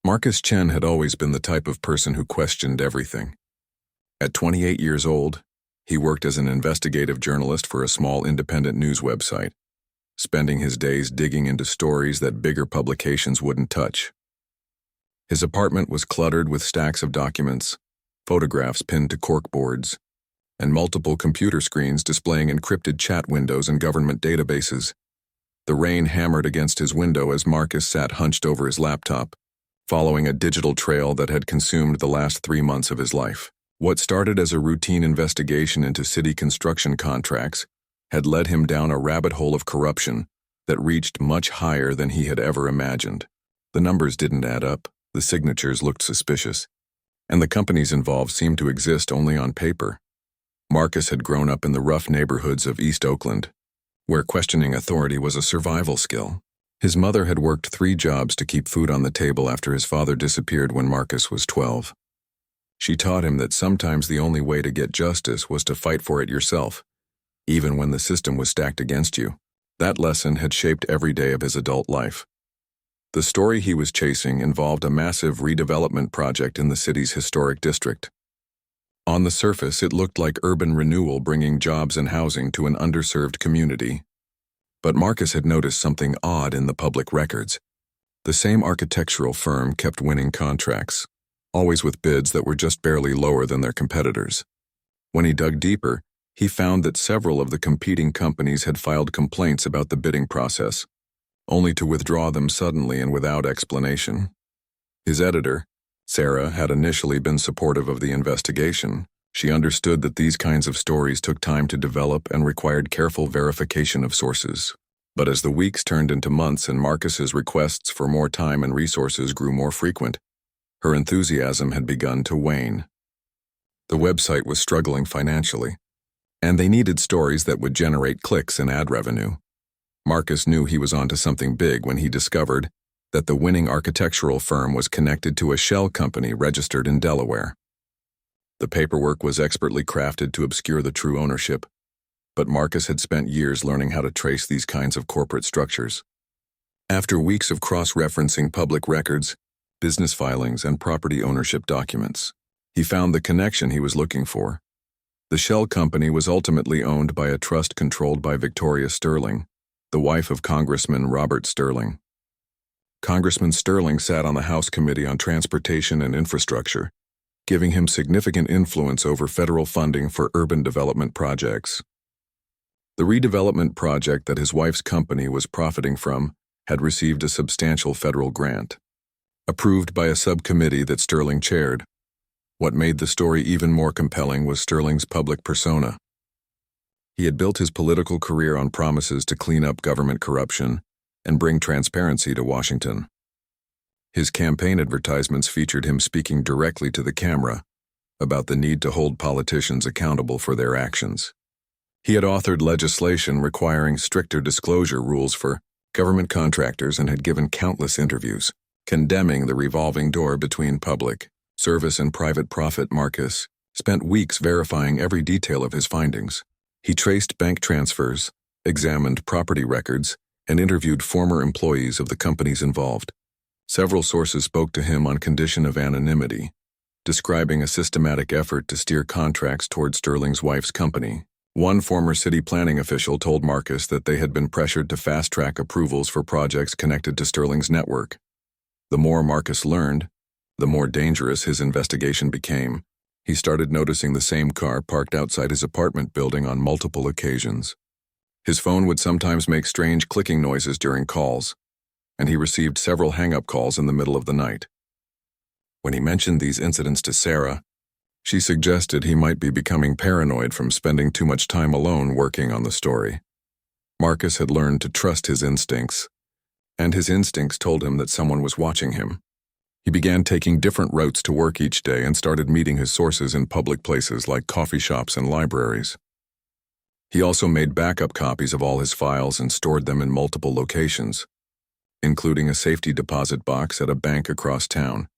Marcus Chen had always been the type of person who questioned everything. At 28 years old, he worked as an investigative journalist for a small independent news website, spending his days digging into stories that bigger publications wouldn't touch. His apartment was cluttered with stacks of documents, photographs pinned to corkboards, and multiple computer screens displaying encrypted chat windows and government databases. The rain hammered against his window as Marcus sat hunched over his laptop, following a digital trail that had consumed the last 3 months of his life. What started as a routine investigation into city construction contracts had led him down a rabbit hole of corruption that reached much higher than he had ever imagined. The numbers didn't add up, the signatures looked suspicious, and the companies involved seemed to exist only on paper. Marcus had grown up in the rough neighborhoods of East Oakland, where questioning authority was a survival skill. His mother had worked 3 jobs to keep food on the table after his father disappeared when Marcus was 12. She taught him that sometimes the only way to get justice was to fight for it yourself, even when the system was stacked against you. That lesson had shaped every day of his adult life. The story he was chasing involved a massive redevelopment project in the city's historic district. On the surface, it looked like urban renewal bringing jobs and housing to an underserved community. But Marcus had noticed something odd in the public records. The same architectural firm kept winning contracts, always with bids that were just barely lower than their competitors. When he dug deeper, he found that several of the competing companies had filed complaints about the bidding process, only to withdraw them suddenly and without explanation. His editor, Sarah, had initially been supportive of the investigation. She understood that these kinds of stories took time to develop and required careful verification of sources. But as the weeks turned into months and Marcus's requests for more time and resources grew more frequent, her enthusiasm had begun to wane. The website was struggling financially, and they needed stories that would generate clicks and ad revenue. Marcus knew he was onto something big when he discovered that the winning architectural firm was connected to a shell company registered in Delaware. The paperwork was expertly crafted to obscure the true ownership, but Marcus had spent years learning how to trace these kinds of corporate structures. After weeks of cross-referencing public records, business filings, and property ownership documents, he found the connection he was looking for. The shell company was ultimately owned by a trust controlled by Victoria Sterling, the wife of Congressman Robert Sterling. Congressman Sterling sat on the House Committee on Transportation and Infrastructure, giving him significant influence over federal funding for urban development projects. The redevelopment project that his wife's company was profiting from had received a substantial federal grant, approved by a subcommittee that Sterling chaired. What made the story even more compelling was Sterling's public persona. He had built his political career on promises to clean up government corruption and bring transparency to Washington. His campaign advertisements featured him speaking directly to the camera about the need to hold politicians accountable for their actions. He had authored legislation requiring stricter disclosure rules for government contractors and had given countless interviews, condemning the revolving door between public service and private profit. Marcus spent weeks verifying every detail of his findings. He traced bank transfers, examined property records, and interviewed former employees of the companies involved. Several sources spoke to him on condition of anonymity, describing a systematic effort to steer contracts toward Sterling's wife's company. One former city planning official told Marcus that they had been pressured to fast-track approvals for projects connected to Sterling's network. The more Marcus learned, the more dangerous his investigation became. He started noticing the same car parked outside his apartment building on multiple occasions. His phone would sometimes make strange clicking noises during calls, and he received several hang-up calls in the middle of the night. When he mentioned these incidents to Sarah, she suggested he might be becoming paranoid from spending too much time alone working on the story. Marcus had learned to trust his instincts, and his instincts told him that someone was watching him. He began taking different routes to work each day and started meeting his sources in public places like coffee shops and libraries. He also made backup copies of all his files and stored them in multiple locations, including a safety deposit box at a bank across town.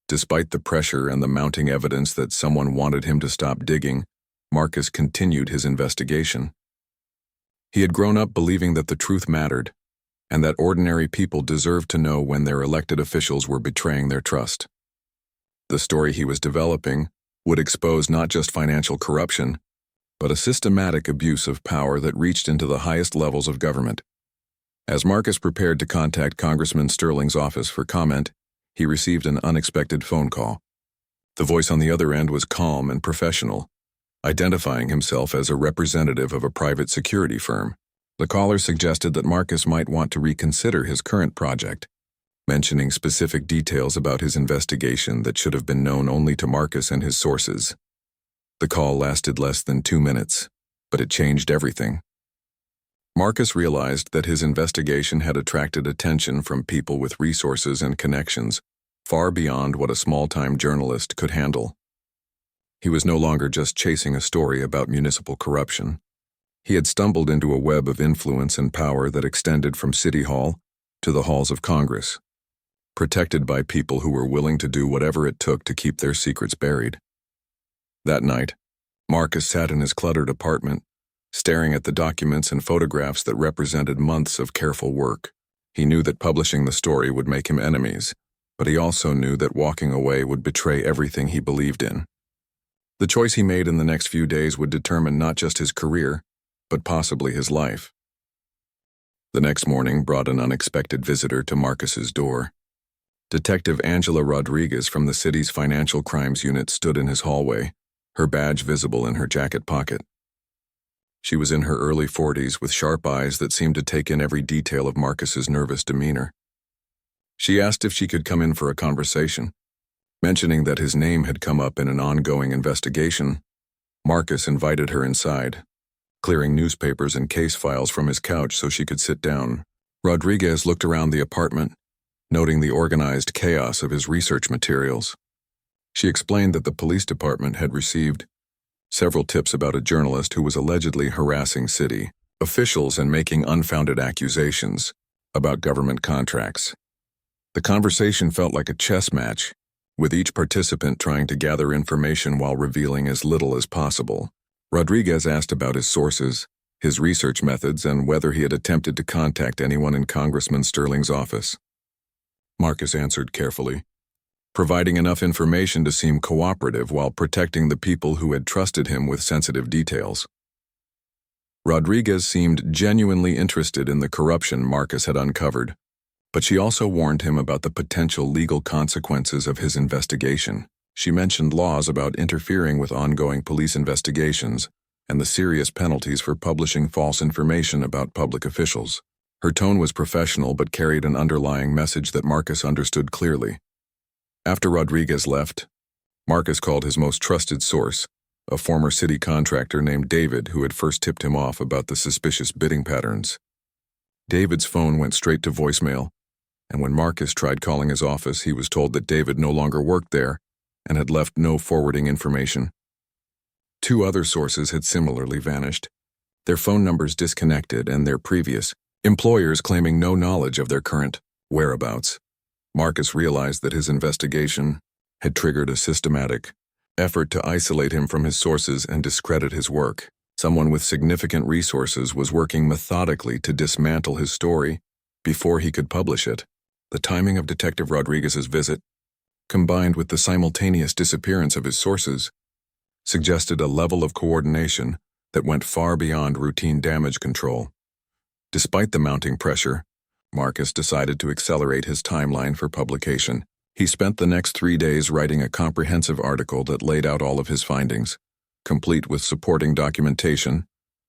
Despite the pressure and the mounting evidence that someone wanted him to stop digging, Marcus continued his investigation. He had grown up believing that the truth mattered, and that ordinary people deserved to know when their elected officials were betraying their trust. The story he was developing would expose not just financial corruption, but a systematic abuse of power that reached into the highest levels of government. As Marcus prepared to contact Congressman Sterling's office for comment, he received an unexpected phone call. The voice on the other end was calm and professional, identifying himself as a representative of a private security firm. The caller suggested that Marcus might want to reconsider his current project, mentioning specific details about his investigation that should have been known only to Marcus and his sources. The call lasted less than 2 minutes, but it changed everything. Marcus realized that his investigation had attracted attention from people with resources and connections far beyond what a small-time journalist could handle. He was no longer just chasing a story about municipal corruption. He had stumbled into a web of influence and power that extended from City Hall to the halls of Congress, protected by people who were willing to do whatever it took to keep their secrets buried. That night, Marcus sat in his cluttered apartment, staring at the documents and photographs that represented months of careful work. He knew that publishing the story would make him enemies, but he also knew that walking away would betray everything he believed in. The choice he made in the next few days would determine not just his career, but possibly his life. The next morning brought an unexpected visitor to Marcus's door. Detective Angela Rodriguez from the city's Financial Crimes Unit stood in his hallway, her badge visible in her jacket pocket. She was in her early 40s with sharp eyes that seemed to take in every detail of Marcus's nervous demeanor. She asked if she could come in for a conversation. Mentioning that his name had come up in an ongoing investigation, Marcus invited her inside, clearing newspapers and case files from his couch so she could sit down. Rodriguez looked around the apartment, noting the organized chaos of his research materials. She explained that the police department had received several tips about a journalist who was allegedly harassing city officials and making unfounded accusations about government contracts. The conversation felt like a chess match, with each participant trying to gather information while revealing as little as possible. Rodriguez asked about his sources, his research methods, and whether he had attempted to contact anyone in Congressman Sterling's office. Marcus answered carefully, providing enough information to seem cooperative while protecting the people who had trusted him with sensitive details. Rodriguez seemed genuinely interested in the corruption Marcus had uncovered, but she also warned him about the potential legal consequences of his investigation. She mentioned laws about interfering with ongoing police investigations and the serious penalties for publishing false information about public officials. Her tone was professional but carried an underlying message that Marcus understood clearly. After Rodriguez left, Marcus called his most trusted source, a former city contractor named David who had first tipped him off about the suspicious bidding patterns. David's phone went straight to voicemail, and when Marcus tried calling his office, he was told that David no longer worked there and had left no forwarding information. 2 other sources had similarly vanished, their phone numbers disconnected and their previous employers claiming no knowledge of their current whereabouts. Marcus realized that his investigation had triggered a systematic effort to isolate him from his sources and discredit his work. Someone with significant resources was working methodically to dismantle his story before he could publish it. The timing of Detective Rodriguez's visit, combined with the simultaneous disappearance of his sources, suggested a level of coordination that went far beyond routine damage control. Despite the mounting pressure, Marcus decided to accelerate his timeline for publication. He spent the next 3 days writing a comprehensive article that laid out all of his findings, complete with supporting documentation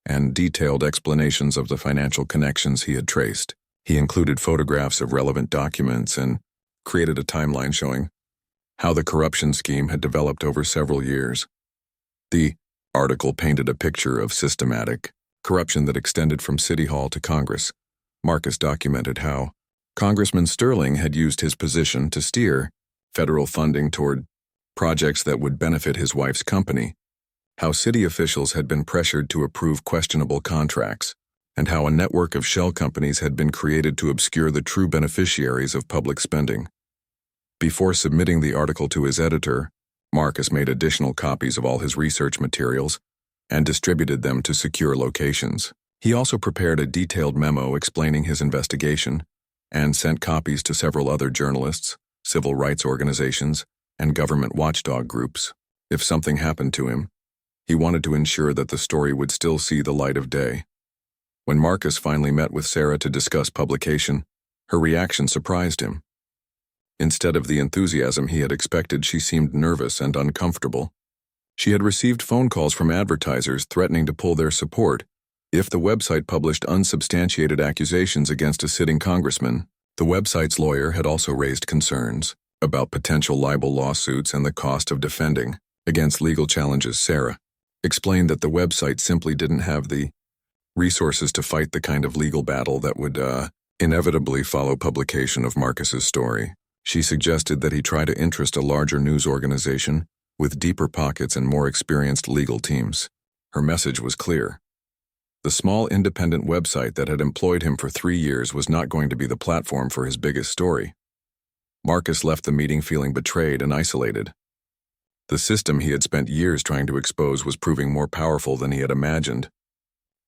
and detailed explanations of the financial connections he had traced. He included photographs of relevant documents and created a timeline showing how the corruption scheme had developed over several years. The article painted a picture of systematic corruption that extended from City Hall to Congress. Marcus documented how Congressman Sterling had used his position to steer federal funding toward projects that would benefit his wife's company, how city officials had been pressured to approve questionable contracts, and how a network of shell companies had been created to obscure the true beneficiaries of public spending. Before submitting the article to his editor, Marcus made additional copies of all his research materials and distributed them to secure locations. He also prepared a detailed memo explaining his investigation and sent copies to several other journalists, civil rights organizations, and government watchdog groups. If something happened to him, he wanted to ensure that the story would still see the light of day. When Marcus finally met with Sarah to discuss publication, her reaction surprised him. Instead of the enthusiasm he had expected, she seemed nervous and uncomfortable. She had received phone calls from advertisers threatening to pull their support if the website published unsubstantiated accusations against a sitting congressman. The website's lawyer had also raised concerns about potential libel lawsuits and the cost of defending against legal challenges. Sarah explained that the website simply didn't have the resources to fight the kind of legal battle that would inevitably follow publication of Marcus's story. She suggested that he try to interest a larger news organization with deeper pockets and more experienced legal teams. Her message was clear. The small independent website that had employed him for 3 years was not going to be the platform for his biggest story. Marcus left the meeting feeling betrayed and isolated. The system he had spent years trying to expose was proving more powerful than he had imagined.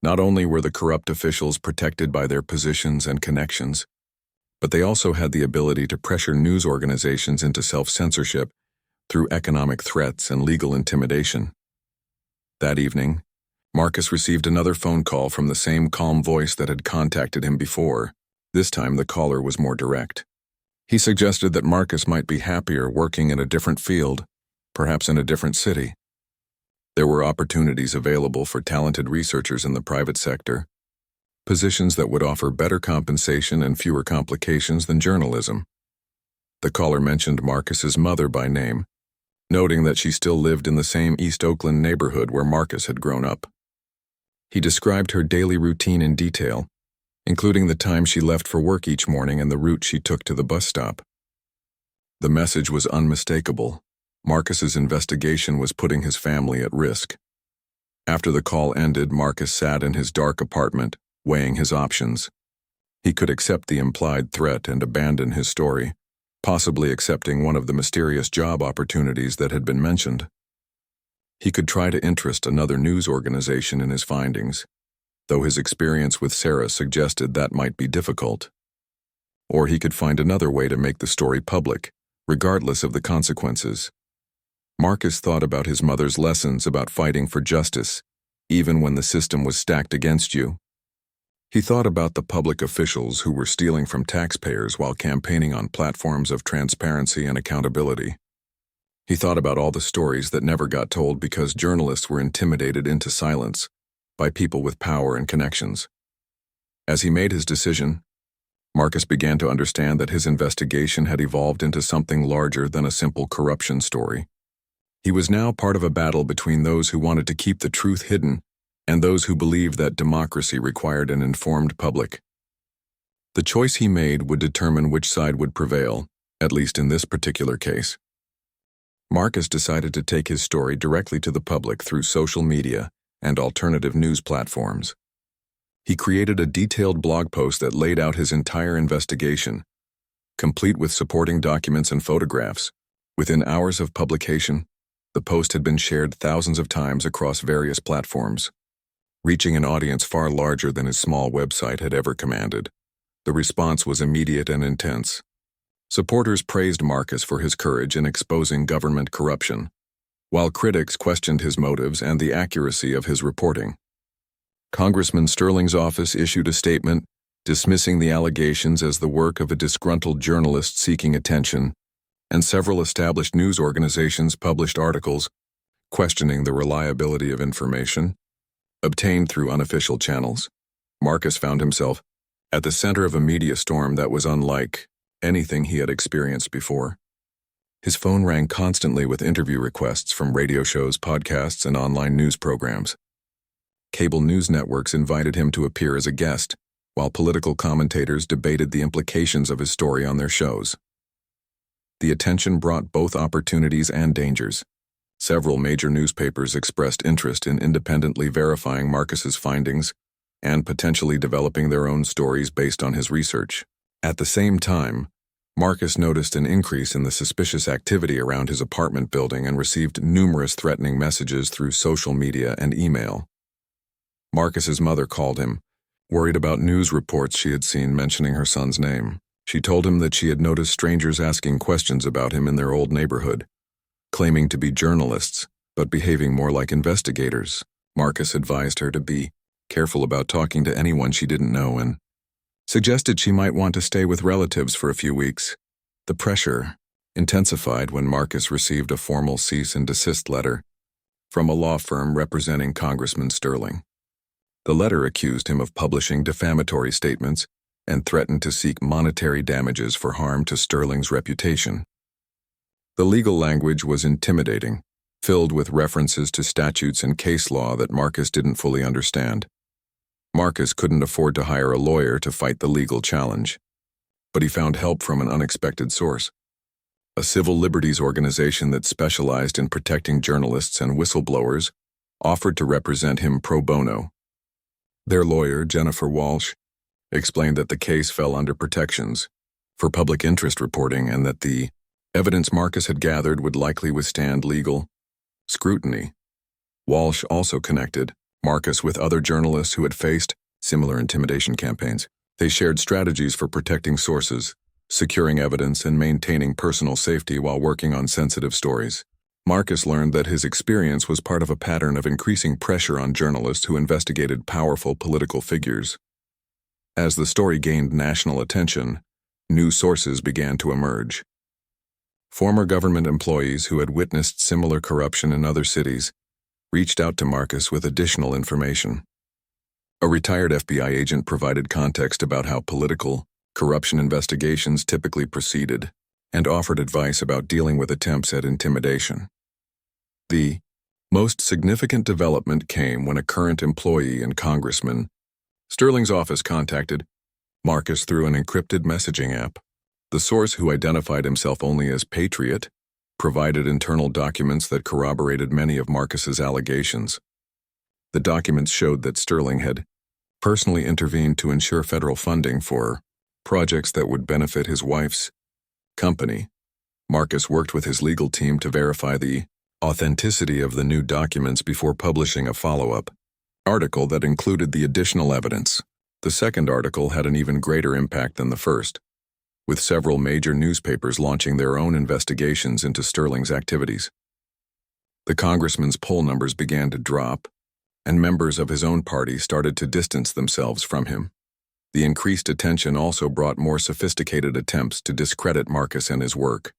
Not only were the corrupt officials protected by their positions and connections, but they also had the ability to pressure news organizations into self-censorship through economic threats and legal intimidation. That evening, Marcus received another phone call from the same calm voice that had contacted him before. This time the caller was more direct. He suggested that Marcus might be happier working in a different field, perhaps in a different city. There were opportunities available for talented researchers in the private sector, positions that would offer better compensation and fewer complications than journalism. The caller mentioned Marcus's mother by name, noting that she still lived in the same East Oakland neighborhood where Marcus had grown up. He described her daily routine in detail, including the time she left for work each morning and the route she took to the bus stop. The message was unmistakable. Marcus's investigation was putting his family at risk. After the call ended, Marcus sat in his dark apartment, weighing his options. He could accept the implied threat and abandon his story, possibly accepting one of the mysterious job opportunities that had been mentioned. He could try to interest another news organization in his findings, though his experience with Sarah suggested that might be difficult. Or he could find another way to make the story public, regardless of the consequences. Marcus thought about his mother's lessons about fighting for justice, even when the system was stacked against you. He thought about the public officials who were stealing from taxpayers while campaigning on platforms of transparency and accountability. He thought about all the stories that never got told because journalists were intimidated into silence by people with power and connections. As he made his decision, Marcus began to understand that his investigation had evolved into something larger than a simple corruption story. He was now part of a battle between those who wanted to keep the truth hidden and those who believed that democracy required an informed public. The choice he made would determine which side would prevail, at least in this particular case. Marcus decided to take his story directly to the public through social media and alternative news platforms. He created a detailed blog post that laid out his entire investigation, complete with supporting documents and photographs. Within hours of publication, the post had been shared thousands of times across various platforms, reaching an audience far larger than his small website had ever commanded. The response was immediate and intense. Supporters praised Marcus for his courage in exposing government corruption, while critics questioned his motives and the accuracy of his reporting. Congressman Sterling's office issued a statement dismissing the allegations as the work of a disgruntled journalist seeking attention, and several established news organizations published articles questioning the reliability of information obtained through unofficial channels. Marcus found himself at the center of a media storm that was unlike anything he had experienced before. His phone rang constantly with interview requests from radio shows, podcasts, and online news programs. Cable news networks invited him to appear as a guest, while political commentators debated the implications of his story on their shows. The attention brought both opportunities and dangers. Several major newspapers expressed interest in independently verifying Marcus's findings and potentially developing their own stories based on his research. At the same time, Marcus noticed an increase in the suspicious activity around his apartment building and received numerous threatening messages through social media and email. Marcus's mother called him, Worried about news reports she had seen mentioning her son's name, she told him that she had noticed strangers asking questions about him in their old neighborhood, claiming to be journalists, but behaving more like investigators. Marcus advised her to be careful about talking to anyone she didn't know and suggested she might want to stay with relatives for a few weeks. The pressure intensified when Marcus received a formal cease and desist letter from a law firm representing Congressman Sterling. The letter accused him of publishing defamatory statements and threatened to seek monetary damages for harm to Sterling's reputation. The legal language was intimidating, filled with references to statutes and case law that Marcus didn't fully understand. Marcus couldn't afford to hire a lawyer to fight the legal challenge, but he found help from an unexpected source. A civil liberties organization that specialized in protecting journalists and whistleblowers offered to represent him pro bono. Their lawyer, Jennifer Walsh, explained that the case fell under protections for public interest reporting and that the evidence Marcus had gathered would likely withstand legal scrutiny. Walsh also connected Marcus with other journalists who had faced similar intimidation campaigns. They shared strategies for protecting sources, securing evidence, and maintaining personal safety while working on sensitive stories. Marcus learned that his experience was part of a pattern of increasing pressure on journalists who investigated powerful political figures. As the story gained national attention, new sources began to emerge. Former government employees who had witnessed similar corruption in other cities reached out to Marcus with additional information. A retired FBI agent provided context about how political corruption investigations typically proceeded and offered advice about dealing with attempts at intimidation. The most significant development came when a current employee and Congressman Sterling's office contacted Marcus through an encrypted messaging app. The source, who identified himself only as Patriot, provided internal documents that corroborated many of Marcus's allegations. The documents showed that Sterling had personally intervened to ensure federal funding for projects that would benefit his wife's company. Marcus worked with his legal team to verify the authenticity of the new documents before publishing a follow-up article that included the additional evidence. The second article had an even greater impact than the first, with several major newspapers launching their own investigations into Sterling's activities. The congressman's poll numbers began to drop, and members of his own party started to distance themselves from him. The increased attention also brought more sophisticated attempts to discredit Marcus and his work.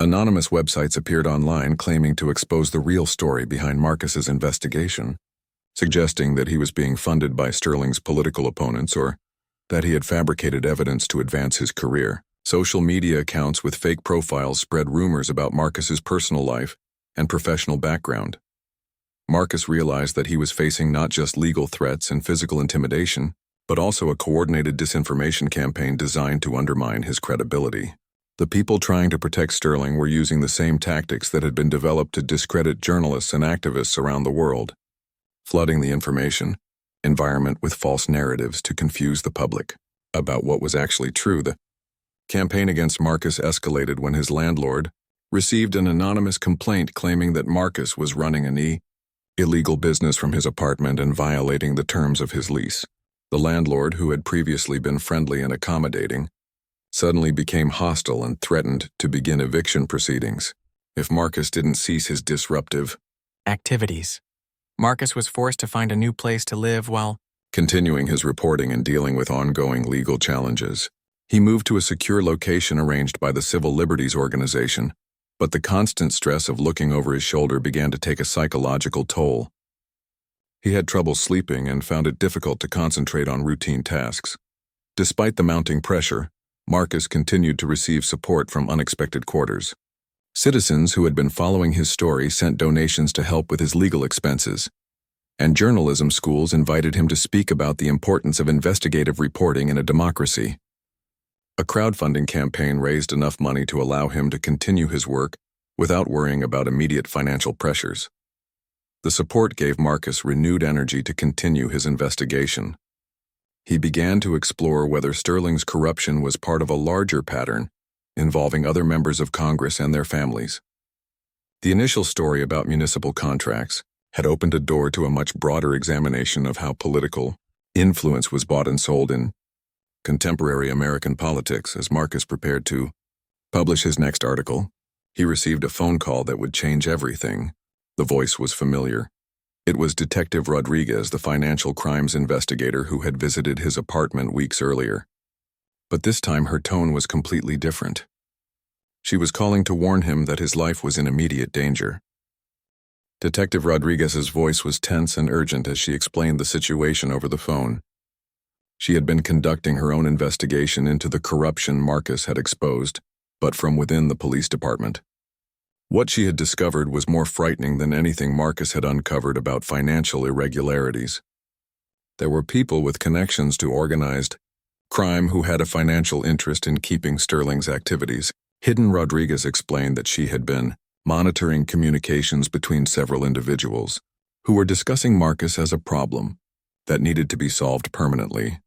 Anonymous websites appeared online claiming to expose the real story behind Marcus's investigation, suggesting that he was being funded by Sterling's political opponents or that he had fabricated evidence to advance his career. Social media accounts with fake profiles spread rumors about Marcus's personal life and professional background. Marcus realized that he was facing not just legal threats and physical intimidation, but also a coordinated disinformation campaign designed to undermine his credibility. The people trying to protect Sterling were using the same tactics that had been developed to discredit journalists and activists around the world, flooding the information environment with false narratives to confuse the public about what was actually true. The campaign against Marcus escalated when his landlord received an anonymous complaint claiming that Marcus was running an illegal business from his apartment and violating the terms of his lease. The landlord, who had previously been friendly and accommodating, suddenly became hostile and threatened to begin eviction proceedings if Marcus didn't cease his disruptive activities. Marcus was forced to find a new place to live while continuing his reporting and dealing with ongoing legal challenges. He moved to a secure location arranged by the Civil Liberties Organization, but the constant stress of looking over his shoulder began to take a psychological toll. He had trouble sleeping and found it difficult to concentrate on routine tasks. Despite the mounting pressure, Marcus continued to receive support from unexpected quarters. Citizens who had been following his story sent donations to help with his legal expenses, and journalism schools invited him to speak about the importance of investigative reporting in a democracy. A crowdfunding campaign raised enough money to allow him to continue his work without worrying about immediate financial pressures. The support gave Marcus renewed energy to continue his investigation. He began to explore whether Sterling's corruption was part of a larger pattern involving other members of Congress and their families. The initial story about municipal contracts had opened a door to a much broader examination of how political Influence was bought and sold in contemporary American politics. As Marcus prepared to publish his next article, he received a phone call that would change everything. The voice was familiar. It was Detective Rodriguez, the financial crimes investigator who had visited his apartment weeks earlier. But this time her tone was completely different. She was calling to warn him that his life was in immediate danger. Detective Rodriguez's voice was tense and urgent as she explained the situation over the phone. She had been conducting her own investigation into the corruption Marcus had exposed, but from within the police department. What she had discovered was more frightening than anything Marcus had uncovered about financial irregularities. There were people with connections to organized crime who had a financial interest in keeping Sterling's activities hidden. Rodriguez explained that she had been monitoring communications between several individuals who were discussing Marcus as a problem that needed to be solved permanently.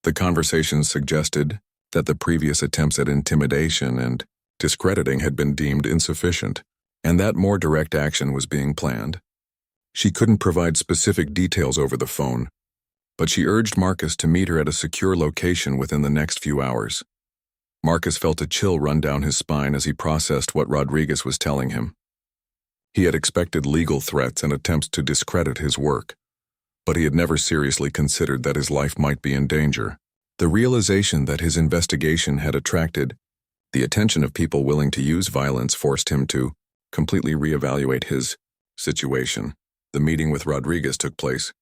The conversations suggested that the previous attempts at intimidation and discrediting had been deemed insufficient, and that more direct action was being planned. She couldn't provide specific details over the phone, but she urged Marcus to meet her at a secure location within the next few hours. Marcus felt a chill run down his spine as he processed what Rodriguez was telling him. He had expected legal threats and attempts to discredit his work, but he had never seriously considered that his life might be in danger. The realization that his investigation had attracted the attention of people willing to use violence forced him to completely reevaluate his situation. The meeting with Rodriguez took place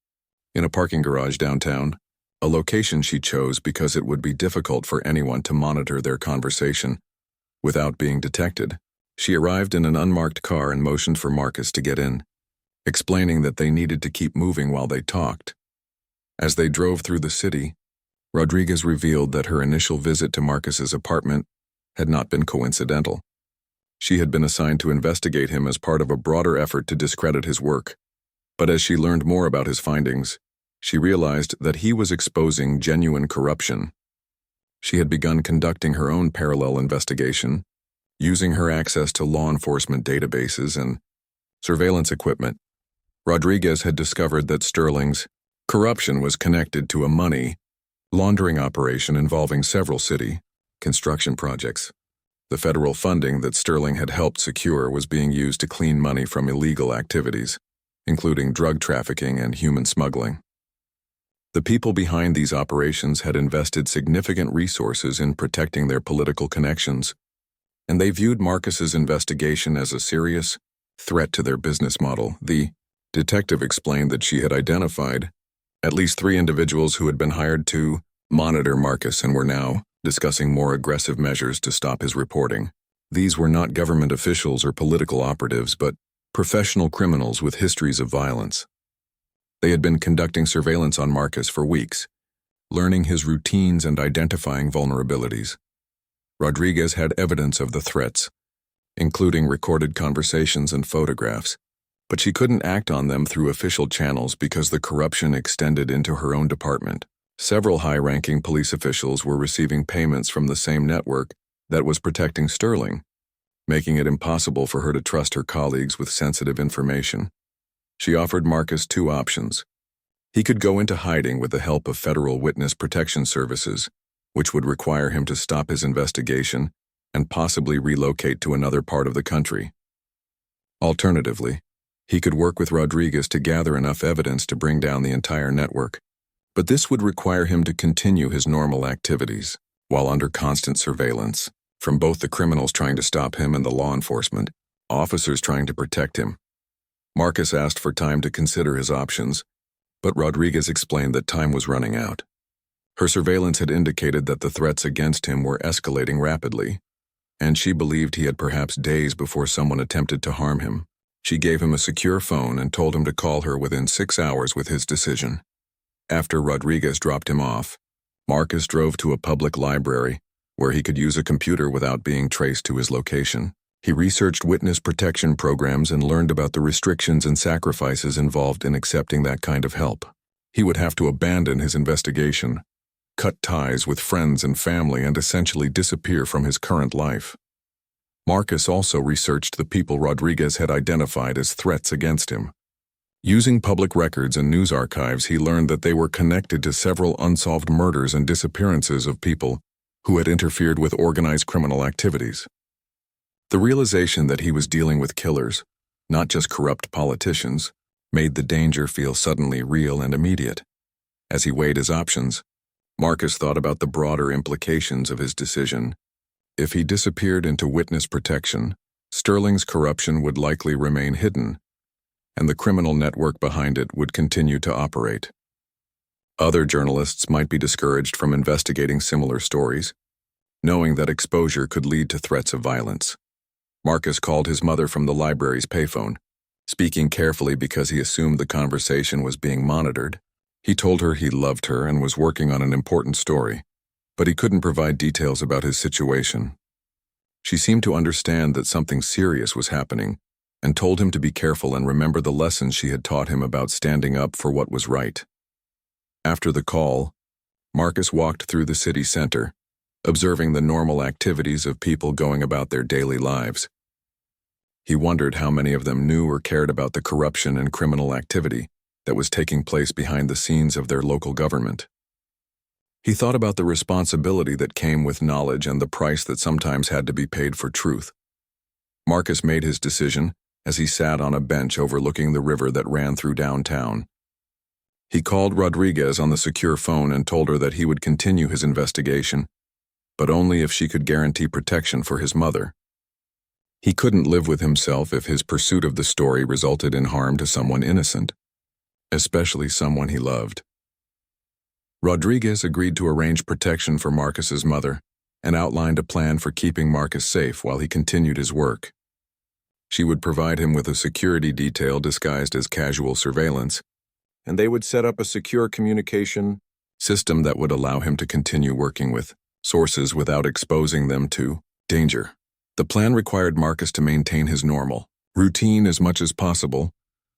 in a parking garage downtown, a location she chose because it would be difficult for anyone to monitor their conversation without being detected. She arrived in an unmarked car and motioned for Marcus to get in, explaining that they needed to keep moving while they talked. As they drove through the city, Rodriguez revealed that her initial visit to Marcus's apartment had not been coincidental. She had been assigned to investigate him as part of a broader effort to discredit his work. But as she learned more about his findings, she realized that he was exposing genuine corruption. She had begun conducting her own parallel investigation, using her access to law enforcement databases and surveillance equipment. Rodriguez had discovered that Sterling's corruption was connected to a money laundering operation involving several city construction projects. The federal funding that Sterling had helped secure was being used to clean money from illegal activities, including drug trafficking and human smuggling. The people behind these operations had invested significant resources in protecting their political connections, and they viewed Marcus's investigation as a serious threat to their business model. The detective explained that she had identified at least 3 individuals who had been hired to monitor Marcus and were now discussing more aggressive measures to stop his reporting. These were not government officials or political operatives, but professional criminals with histories of violence. They had been conducting surveillance on Marcus for weeks, learning his routines and identifying vulnerabilities. Rodriguez had evidence of the threats, including recorded conversations and photographs, but she couldn't act on them through official channels because the corruption extended into her own department. Several high-ranking police officials were receiving payments from the same network that was protecting Sterling, making it impossible for her to trust her colleagues with sensitive information. She offered Marcus 2 options. He could go into hiding with the help of federal witness protection services, which would require him to stop his investigation and possibly relocate to another part of the country. Alternatively, he could work with Rodriguez to gather enough evidence to bring down the entire network, but this would require him to continue his normal activities while under constant surveillance from both the criminals trying to stop him and the law enforcement officers trying to protect him. Marcus asked for time to consider his options, but Rodriguez explained that time was running out. Her surveillance had indicated that the threats against him were escalating rapidly, and she believed he had perhaps days before someone attempted to harm him. She gave him a secure phone and told him to call her within 6 hours with his decision. After Rodriguez dropped him off, Marcus drove to a public library where he could use a computer without being traced to his location. He researched witness protection programs and learned about the restrictions and sacrifices involved in accepting that kind of help. He would have to abandon his investigation, cut ties with friends and family, and essentially disappear from his current life. Marcus also researched the people Rodriguez had identified as threats against him. Using public records and news archives, he learned that they were connected to several unsolved murders and disappearances of people who had interfered with organized criminal activities. The realization that he was dealing with killers, not just corrupt politicians, made the danger feel suddenly real and immediate. As he weighed his options, Marcus thought about the broader implications of his decision. If he disappeared into witness protection, Sterling's corruption would likely remain hidden, and the criminal network behind it would continue to operate. Other journalists might be discouraged from investigating similar stories, knowing that exposure could lead to threats of violence. Marcus called his mother from the library's payphone, speaking carefully because he assumed the conversation was being monitored. He told her he loved her and was working on an important story, but he couldn't provide details about his situation. She seemed to understand that something serious was happening, and told him to be careful and remember the lessons she had taught him about standing up for what was right. After the call, Marcus walked through the city center, observing the normal activities of people going about their daily lives. He wondered how many of them knew or cared about the corruption and criminal activity that was taking place behind the scenes of their local government. He thought about the responsibility that came with knowledge and the price that sometimes had to be paid for truth. Marcus made his decision as he sat on a bench overlooking the river that ran through downtown. He called Rodriguez on the secure phone and told her that he would continue his investigation, but only if she could guarantee protection for his mother. He couldn't live with himself if his pursuit of the story resulted in harm to someone innocent, especially someone he loved. Rodriguez agreed to arrange protection for Marcus's mother and outlined a plan for keeping Marcus safe while he continued his work. She would provide him with a security detail disguised as casual surveillance, and they would set up a secure communication system that would allow him to continue working with sources without exposing them to danger. The plan required Marcus to maintain his normal routine as much as possible,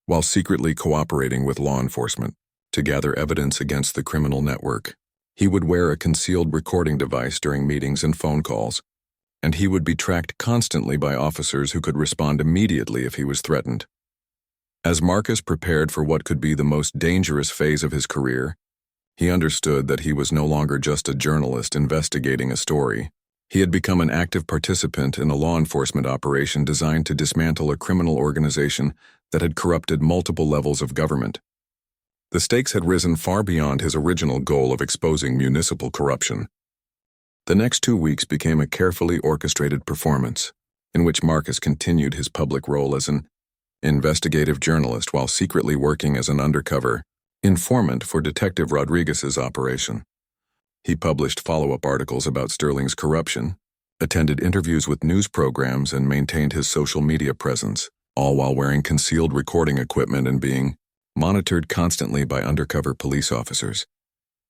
while secretly cooperating with law enforcement to gather evidence against the criminal network. He would wear a concealed recording device during meetings and phone calls, and he would be tracked constantly by officers who could respond immediately if he was threatened. As Marcus prepared for what could be the most dangerous phase of his career, he understood that he was no longer just a journalist investigating a story. He had become an active participant in a law enforcement operation designed to dismantle a criminal organization that had corrupted multiple levels of government. The stakes had risen far beyond his original goal of exposing municipal corruption. The next 2 weeks became a carefully orchestrated performance, in which Marcus continued his public role as an investigative journalist while secretly working as an undercover informant for Detective Rodriguez's operation. He published follow-up articles about Sterling's corruption, attended interviews with news programs, and maintained his social media presence, all while wearing concealed recording equipment and being monitored constantly by undercover police officers.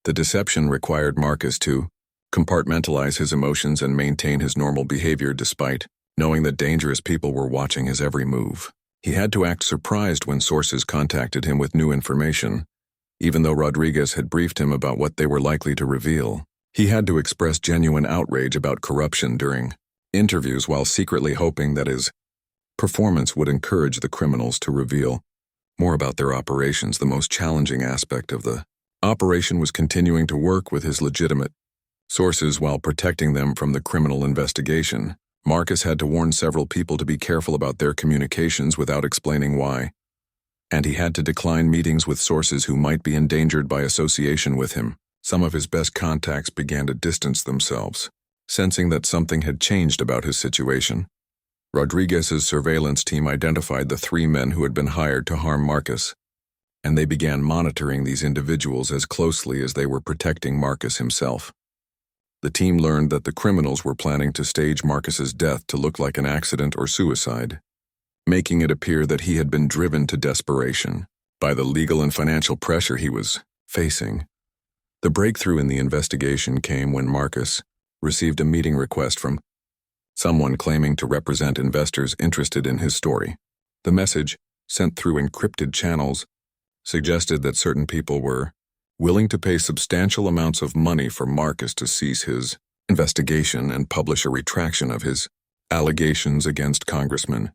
The deception required Marcus to compartmentalize his emotions and maintain his normal behavior despite knowing that dangerous people were watching his every move. He had to act surprised when sources contacted him with new information, even though Rodriguez had briefed him about what they were likely to reveal. He had to express genuine outrage about corruption during interviews while secretly hoping that his performance would encourage the criminals to reveal more about their operations. The most challenging aspect of the operation was continuing to work with his legitimate sources while protecting them from the criminal investigation. Marcus had to warn several people to be careful about their communications without explaining why, and he had to decline meetings with sources who might be endangered by association with him. Some of his best contacts began to distance themselves, sensing that something had changed about his situation. Rodriguez's surveillance team identified the 3 men who had been hired to harm Marcus, and they began monitoring these individuals as closely as they were protecting Marcus himself. The team learned that the criminals were planning to stage Marcus's death to look like an accident or suicide, making it appear that he had been driven to desperation by the legal and financial pressure he was facing. The breakthrough in the investigation came when Marcus received a meeting request from someone claiming to represent investors interested in his story. The message, sent through encrypted channels, suggested that certain people were willing to pay substantial amounts of money for Marcus to cease his investigation and publish a retraction of his allegations against Congressman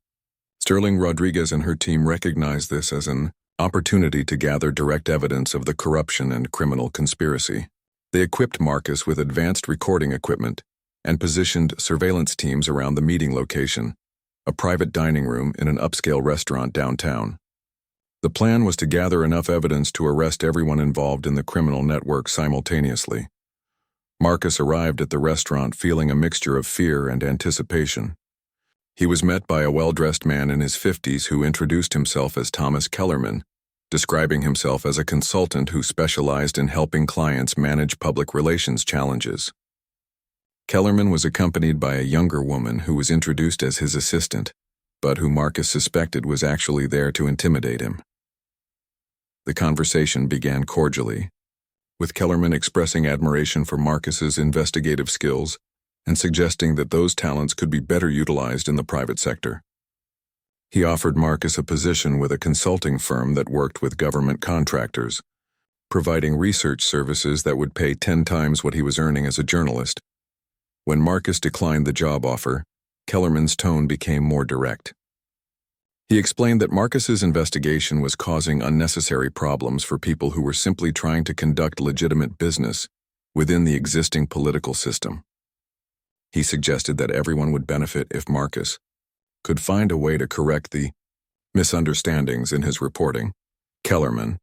Sterling. Rodriguez and her team recognized this as an opportunity to gather direct evidence of the corruption and criminal conspiracy. They equipped Marcus with advanced recording equipment and positioned surveillance teams around the meeting location, a private dining room in an upscale restaurant downtown. The plan was to gather enough evidence to arrest everyone involved in the criminal network simultaneously. Marcus arrived at the restaurant feeling a mixture of fear and anticipation. He was met by a well-dressed man in his 50s who introduced himself as Thomas Kellerman, describing himself as a consultant who specialized in helping clients manage public relations challenges. Kellerman was accompanied by a younger woman who was introduced as his assistant, but who Marcus suspected was actually there to intimidate him. The conversation began cordially, with Kellerman expressing admiration for Marcus's investigative skills and suggesting that those talents could be better utilized in the private sector. He offered Marcus a position with a consulting firm that worked with government contractors, providing research services that would pay 10 times what he was earning as a journalist. When Marcus declined the job offer, Kellerman's tone became more direct. He explained that Marcus's investigation was causing unnecessary problems for people who were simply trying to conduct legitimate business within the existing political system. He suggested that everyone would benefit if Marcus could find a way to correct the misunderstandings in his reporting. Kellerman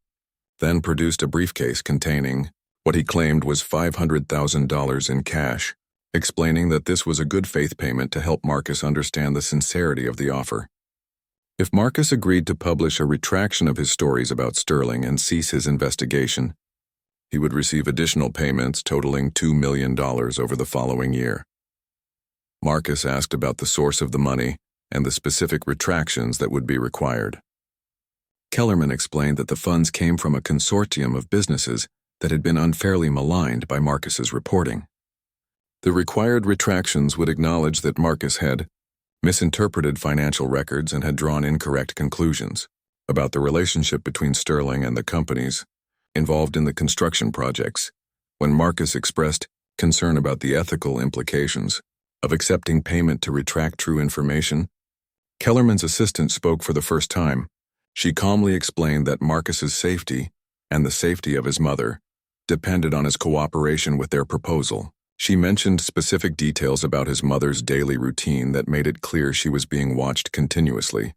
then produced a briefcase containing what he claimed was $500,000 in cash, explaining that this was a good faith payment to help Marcus understand the sincerity of the offer. If Marcus agreed to publish a retraction of his stories about Sterling and cease his investigation, he would receive additional payments totaling $2 million over the following year. Marcus asked about the source of the money and the specific retractions that would be required. Kellerman explained that the funds came from a consortium of businesses that had been unfairly maligned by Marcus's reporting. The required retractions would acknowledge that Marcus had misinterpreted financial records and had drawn incorrect conclusions about the relationship between Sterling and the companies involved in the construction projects. When Marcus expressed concern about the ethical implications of accepting payment to retract true information, Kellerman's assistant spoke for the first time. She calmly explained that Marcus's safety and the safety of his mother depended on his cooperation with their proposal. She mentioned specific details about his mother's daily routine that made it clear she was being watched continuously.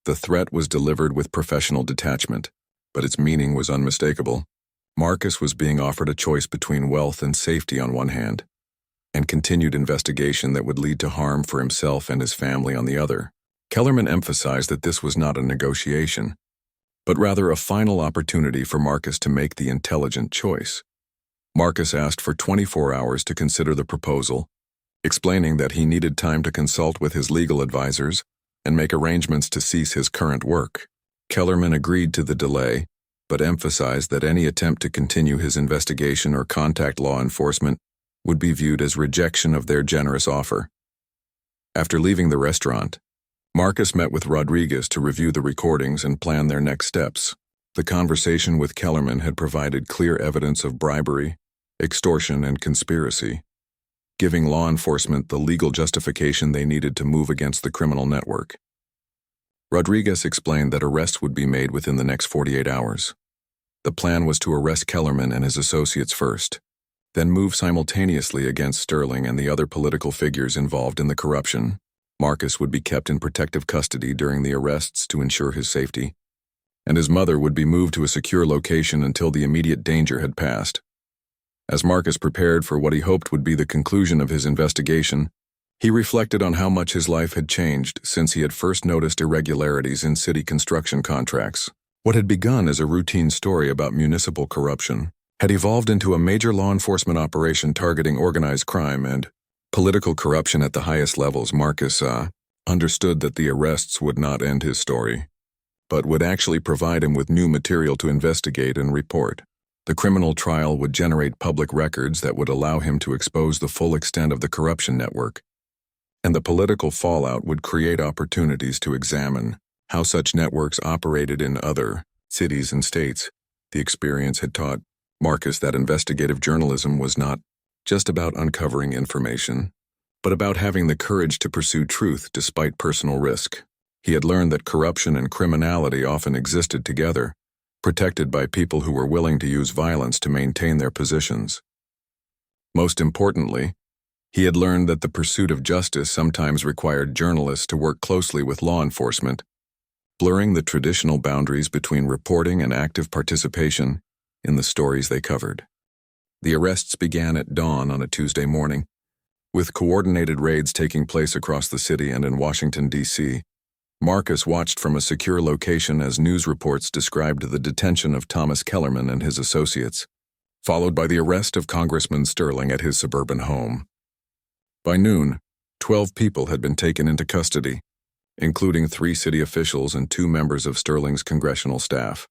The threat was delivered with professional detachment, but its meaning was unmistakable. Marcus was being offered a choice between wealth and safety on one hand, and continued investigation that would lead to harm for himself and his family on the other. Kellerman emphasized that this was not a negotiation, but rather a final opportunity for Marcus to make the intelligent choice. Marcus asked for 24 hours to consider the proposal, explaining that he needed time to consult with his legal advisors and make arrangements to cease his current work. Kellerman agreed to the delay, but emphasized that any attempt to continue his investigation or contact law enforcement would be viewed as rejection of their generous offer. After leaving the restaurant, Marcus met with Rodriguez to review the recordings and plan their next steps. The conversation with Kellerman had provided clear evidence of bribery, extortion, and conspiracy, giving law enforcement the legal justification they needed to move against the criminal network. Rodriguez explained that arrests would be made within the next 48 hours. The plan was to arrest Kellerman and his associates first, then move simultaneously against Sterling and the other political figures involved in the corruption. Marcus would be kept in protective custody during the arrests to ensure his safety, and his mother would be moved to a secure location until the immediate danger had passed. As Marcus prepared for what he hoped would be the conclusion of his investigation, he reflected on how much his life had changed since he had first noticed irregularities in city construction contracts. What had begun as a routine story about municipal corruption had evolved into a major law enforcement operation targeting organized crime and political corruption at the highest levels. Marcus understood that the arrests would not end his story, but would actually provide him with new material to investigate and report. The criminal trial would generate public records that would allow him to expose the full extent of the corruption network, and the political fallout would create opportunities to examine how such networks operated in other cities and states. The experience had taught Marcus that investigative journalism was not just about uncovering information, but about having the courage to pursue truth despite personal risk. He had learned that corruption and criminality often existed together, protected by people who were willing to use violence to maintain their positions. Most importantly, he had learned that the pursuit of justice sometimes required journalists to work closely with law enforcement, blurring the traditional boundaries between reporting and active participation in the stories they covered. The arrests began at dawn on a Tuesday morning, with coordinated raids taking place across the city and in Washington, D.C. Marcus watched from a secure location as news reports described the detention of Thomas Kellerman and his associates, followed by the arrest of Congressman Sterling at his suburban home. By noon, 12 people had been taken into custody, including 3 city officials and 2 members of Sterling's congressional staff.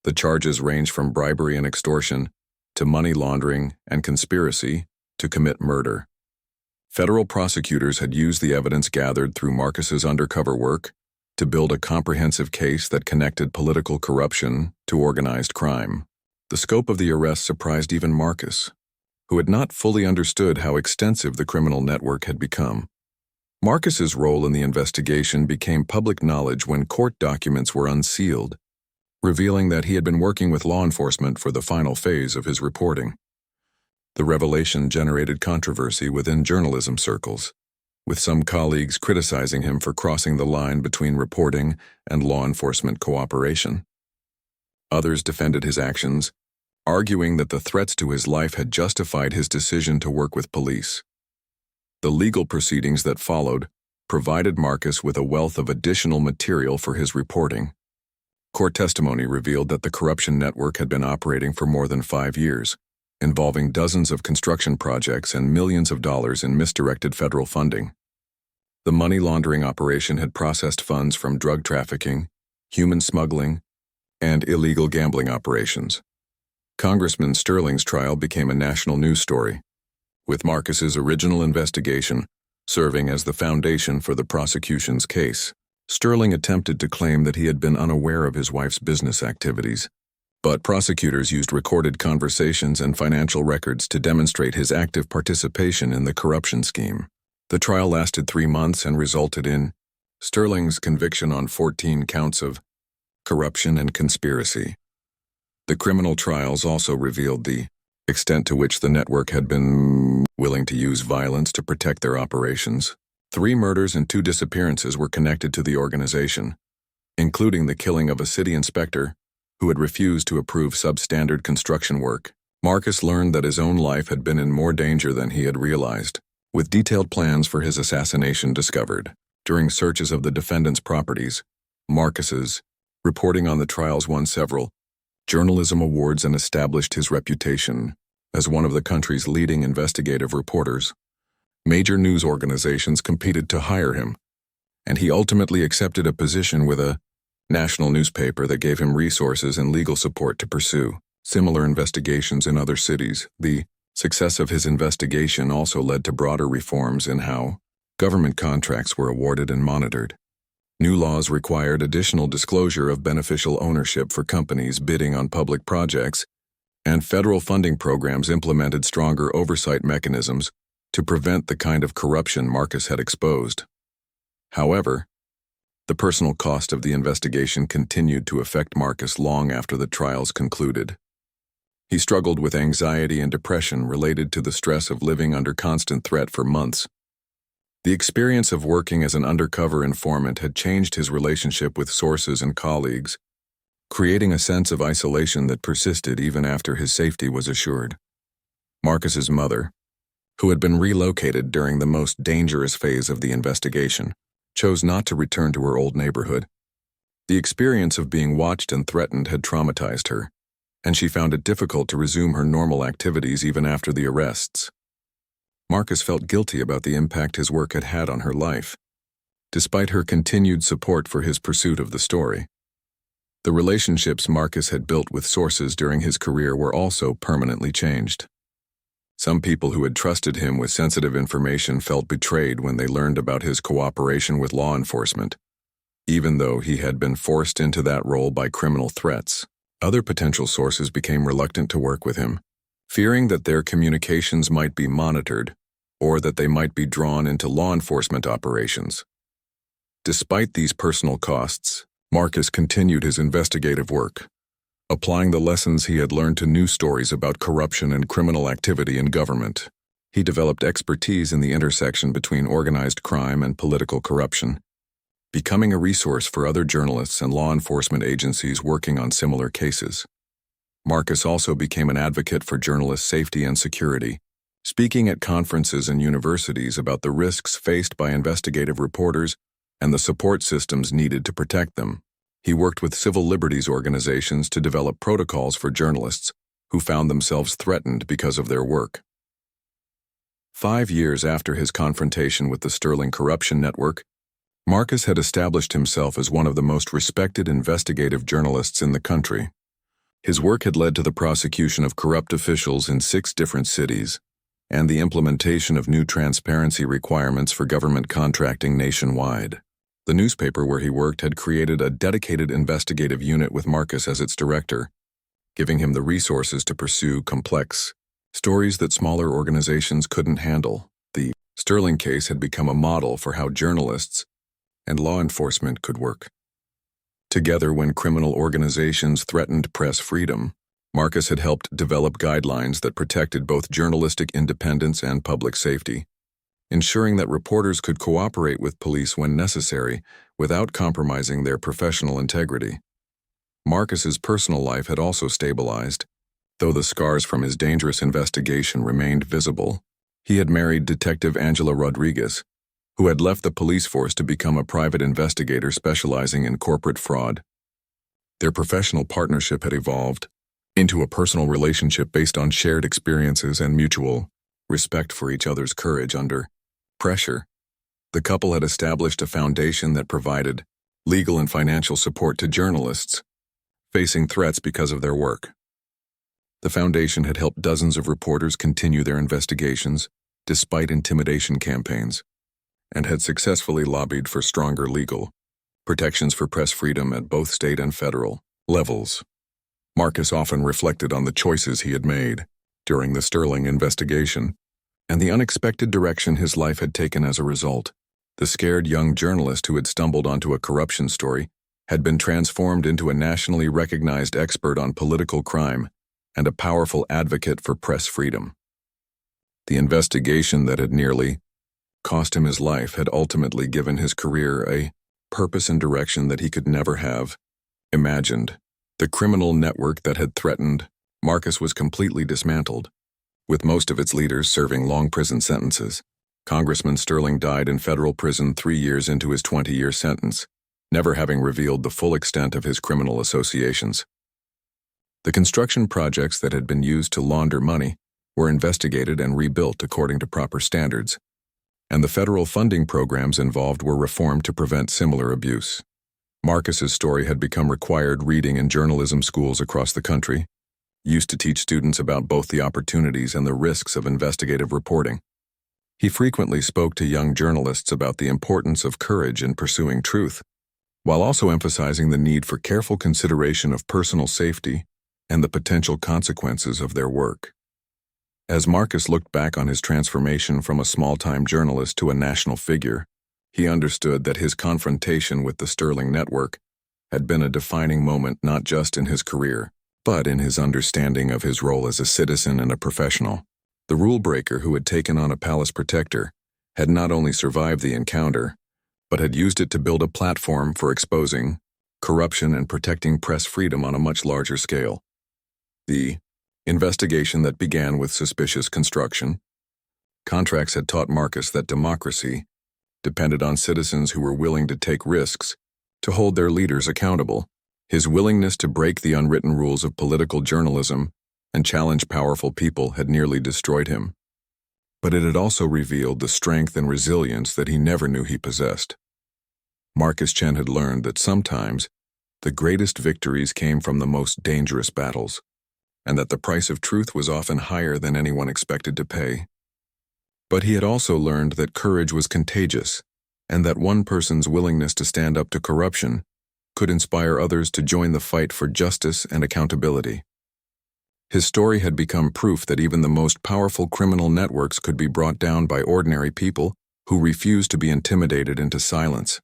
The charges range from bribery and extortion to money laundering and conspiracy to commit murder. Federal prosecutors had used the evidence gathered through Marcus's undercover work to build a comprehensive case that connected political corruption to organized crime. The scope of the arrest surprised even Marcus, who had not fully understood how extensive the criminal network had become. Marcus's role in the investigation became public knowledge when court documents were unsealed, revealing that he had been working with law enforcement for the final phase of his reporting. The revelation generated controversy within journalism circles, with some colleagues criticizing him for crossing the line between reporting and law enforcement cooperation. Others defended his actions, arguing that the threats to his life had justified his decision to work with police. The legal proceedings that followed provided Marcus with a wealth of additional material for his reporting. Court testimony revealed that the corruption network had been operating for more than 5 years, involving dozens of construction projects and millions of dollars in misdirected federal funding. The money laundering operation had processed funds from drug trafficking, human smuggling, and illegal gambling operations. Congressman Sterling's trial became a national news story, with Marcus's original investigation serving as the foundation for the prosecution's case. Sterling attempted to claim that he had been unaware of his wife's business activities, but prosecutors used recorded conversations and financial records to demonstrate his active participation in the corruption scheme. The trial lasted 3 months and resulted in Sterling's conviction on 14 counts of corruption and conspiracy. The criminal trials also revealed the extent to which the network had been willing to use violence to protect their operations. 3 murders and 2 disappearances were connected to the organization, including the killing of a city inspector who had refused to approve substandard construction work. Marcus learned that his own life had been in more danger than he had realized, with detailed plans for his assassination discovered. During searches of the defendant's properties, Marcus's reporting on the trials won several journalism awards and established his reputation as one of the country's leading investigative reporters. Major news organizations competed to hire him, and he ultimately accepted a position with a national newspaper that gave him resources and legal support to pursue similar investigations in other cities. The success of his investigation also led to broader reforms in how government contracts were awarded and monitored. New laws required additional disclosure of beneficial ownership for companies bidding on public projects, and federal funding programs implemented stronger oversight mechanisms to prevent the kind of corruption Marcus had exposed. However, the personal cost of the investigation continued to affect Marcus long after the trials concluded. He struggled with anxiety and depression related to the stress of living under constant threat for months. The experience of working as an undercover informant had changed his relationship with sources and colleagues, creating a sense of isolation that persisted even after his safety was assured. Marcus's mother, who had been relocated during the most dangerous phase of the investigation, chose not to return to her old neighborhood. The experience of being watched and threatened had traumatized her, and she found it difficult to resume her normal activities even after the arrests. Marcus felt guilty about the impact his work had had on her life, despite her continued support for his pursuit of the story. The relationships Marcus had built with sources during his career were also permanently changed. Some people who had trusted him with sensitive information felt betrayed when they learned about his cooperation with law enforcement, even though he had been forced into that role by criminal threats. Other potential sources became reluctant to work with him, fearing that their communications might be monitored or that they might be drawn into law enforcement operations. Despite these personal costs, Marcus continued his investigative work, applying the lessons he had learned to new stories about corruption and criminal activity in government. He developed expertise in the intersection between organized crime and political corruption, becoming a resource for other journalists and law enforcement agencies working on similar cases. Marcus also became an advocate for journalists' safety and security, speaking at conferences and universities about the risks faced by investigative reporters and the support systems needed to protect them. He worked with civil liberties organizations to develop protocols for journalists who found themselves threatened because of their work. 5 years after his confrontation with the Sterling corruption network, Marcus had established himself as one of the most respected investigative journalists in the country. His work had led to the prosecution of corrupt officials in 6 different cities and the implementation of new transparency requirements for government contracting nationwide. The newspaper where he worked had created a dedicated investigative unit with Marcus as its director, giving him the resources to pursue complex stories that smaller organizations couldn't handle. The Sterling case had become a model for how journalists and law enforcement could work together when criminal organizations threatened press freedom. Marcus had helped develop guidelines that protected both journalistic independence and public safety, ensuring that reporters could cooperate with police when necessary without compromising their professional integrity. Marcus's personal life had also stabilized. Though the scars from his dangerous investigation remained visible, he had married Detective Angela Rodriguez, who had left the police force to become a private investigator specializing in corporate fraud. Their professional partnership had evolved into a personal relationship based on shared experiences and mutual respect for each other's courage under pressure. The couple had established a foundation that provided legal and financial support to journalists facing threats because of their work. The foundation had helped dozens of reporters continue their investigations despite intimidation campaigns, and had successfully lobbied for stronger legal protections for press freedom at both state and federal levels. Marcus often reflected on the choices he had made during the Sterling investigation and the unexpected direction his life had taken as a result. The scared young journalist who had stumbled onto a corruption story had been transformed into a nationally recognized expert on political crime and a powerful advocate for press freedom. The investigation that had nearly cost him his life had ultimately given his career a purpose and direction that he could never have imagined. The criminal network that had threatened Marcus was completely dismantled, with most of its leaders serving long prison sentences. Congressman Sterling died in federal prison 3 years into his 20-year sentence, never having revealed the full extent of his criminal associations. The construction projects that had been used to launder money were investigated and rebuilt according to proper standards, and the federal funding programs involved were reformed to prevent similar abuse. Marcus's story had become required reading in journalism schools across the country, used to teach students about both the opportunities and the risks of investigative reporting. He frequently spoke to young journalists about the importance of courage in pursuing truth, while also emphasizing the need for careful consideration of personal safety and the potential consequences of their work. As Marcus looked back on his transformation from a small-time journalist to a national figure, he understood that his confrontation with the Sterling network had been a defining moment not just in his career, but in his understanding of his role as a citizen and a professional. The rule breaker who had taken on a palace protector had not only survived the encounter, but had used it to build a platform for exposing corruption and protecting press freedom on a much larger scale. The investigation that began with suspicious construction contracts had taught Marcus that democracy depended on citizens who were willing to take risks to hold their leaders accountable. His willingness to break the unwritten rules of political journalism and challenge powerful people had nearly destroyed him. But it had also revealed the strength and resilience that he never knew he possessed. Marcus Chen had learned that sometimes the greatest victories came from the most dangerous battles, and that the price of truth was often higher than anyone expected to pay. But he had also learned that courage was contagious, and that one person's willingness to stand up to corruption could inspire others to join the fight for justice and accountability. His story had become proof that even the most powerful criminal networks could be brought down by ordinary people who refused to be intimidated into silence.